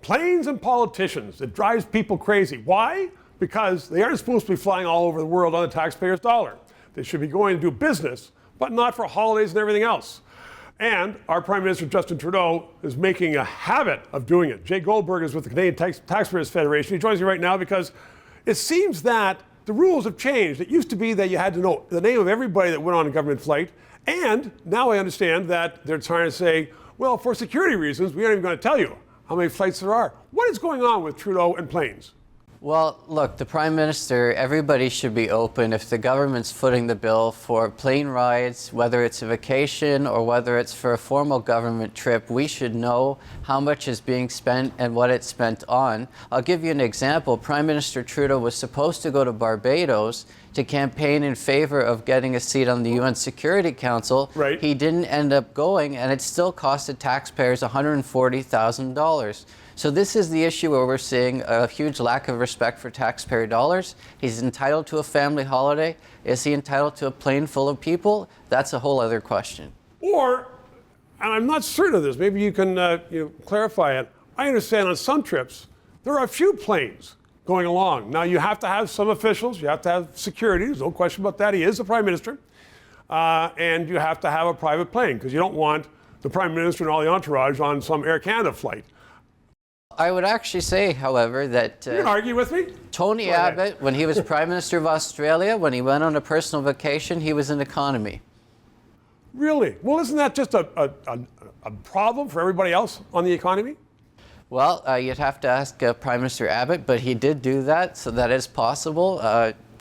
Planes and politicians. It drives people crazy. Why? Because they aren't supposed to be flying all over the world on the taxpayer's dollar. They should be going to do business, but not for holidays and everything else. And our Prime Minister, Justin Trudeau, is making a habit of doing it. Jay Goldberg is with the Canadian Taxpayers Federation. He joins me right now because it seems that the rules have changed. It used to be that you had to know the name of everybody that went on a government flight. And now I understand that they're trying to say, well, for security reasons, we aren't even going to tell you how many flights there are. What is going on with Trudeau and planes? Well, look, the Prime Minister, everybody should be open. If the government's footing the bill for plane rides, whether it's a vacation or whether it's for a formal government trip, we should know how much is being spent and what it's spent on. I'll give you an example. Prime Minister Trudeau was supposed to go to Barbados to campaign in favor of getting a seat on the UN Security Council. Right. He didn't end up going, and it still costed taxpayers $140,000. So this is the issue where we're seeing a huge lack of respect for taxpayer dollars. He's entitled to a family holiday. Is he entitled to a plane full of people? That's a whole other question. Or, and I'm not certain of this, maybe you can clarify it. I understand on some trips, there are a few planes going along. Now, you have to have some officials, you have to have security, there's no question about that. He is the Prime Minister. And you have to have a private plane because you don't want the Prime Minister and all the entourage on some Air Canada flight. I would actually say, however, that you can argue with me? Tony Abbott, when he was Prime Minister of Australia, when he went on a personal vacation, he was in economy. Really? Well, isn't that just a problem for everybody else on the economy? Well, you'd have to ask Prime Minister Abbott, but he did do that, so that is possible.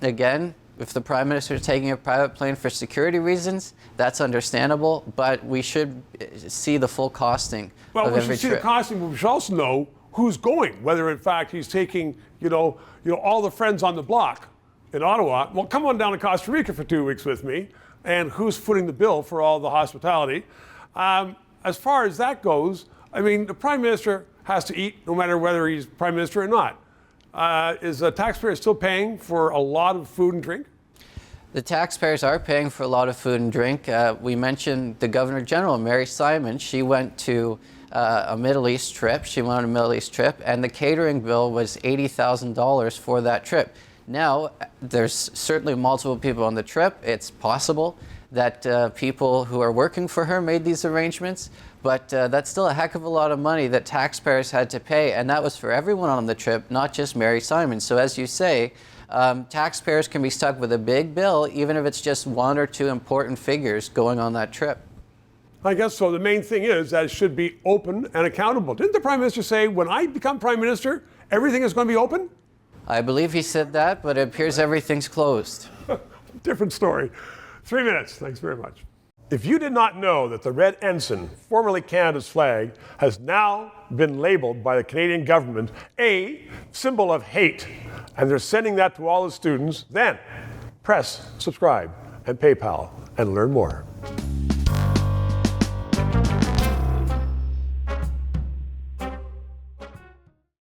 Again, if the Prime Minister is taking a private plane for security reasons, that's understandable, but we should see the full costing of every trip. Well, we should see the costing, but we should also know who's going, whether in fact he's taking, all the friends on the block in Ottawa. Well, come on down to Costa Rica for 2 weeks with me, and who's footing the bill for all the hospitality. As far as that goes, I mean, the Prime Minister has to eat no matter whether he's Prime Minister or not. Is the taxpayer still paying for a lot of food and drink? The taxpayers are paying for a lot of food and drink. We mentioned the Governor General, Mary Simon. She went to a Middle East trip. She went on a Middle East trip, and the catering bill was $80,000 for that trip. Now, there's certainly multiple people on the trip. It's possible that people who are working for her made these arrangements, but that's still a heck of a lot of money that taxpayers had to pay, and that was for everyone on the trip, not just Mary Simon. So as you say, taxpayers can be stuck with a big bill, even if it's just one or two important figures going on that trip. I guess so. The main thing is that it should be open and accountable. Didn't the Prime Minister say, when I become Prime Minister, everything is going to be open? I believe he said that, but it appears everything's closed. Different story. 3 minutes. Thanks very much. If you did not know that the red ensign, formerly Canada's flag, has now been labeled by the Canadian government a symbol of hate, and they're sending that to all the students, then press subscribe and PayPal and learn more.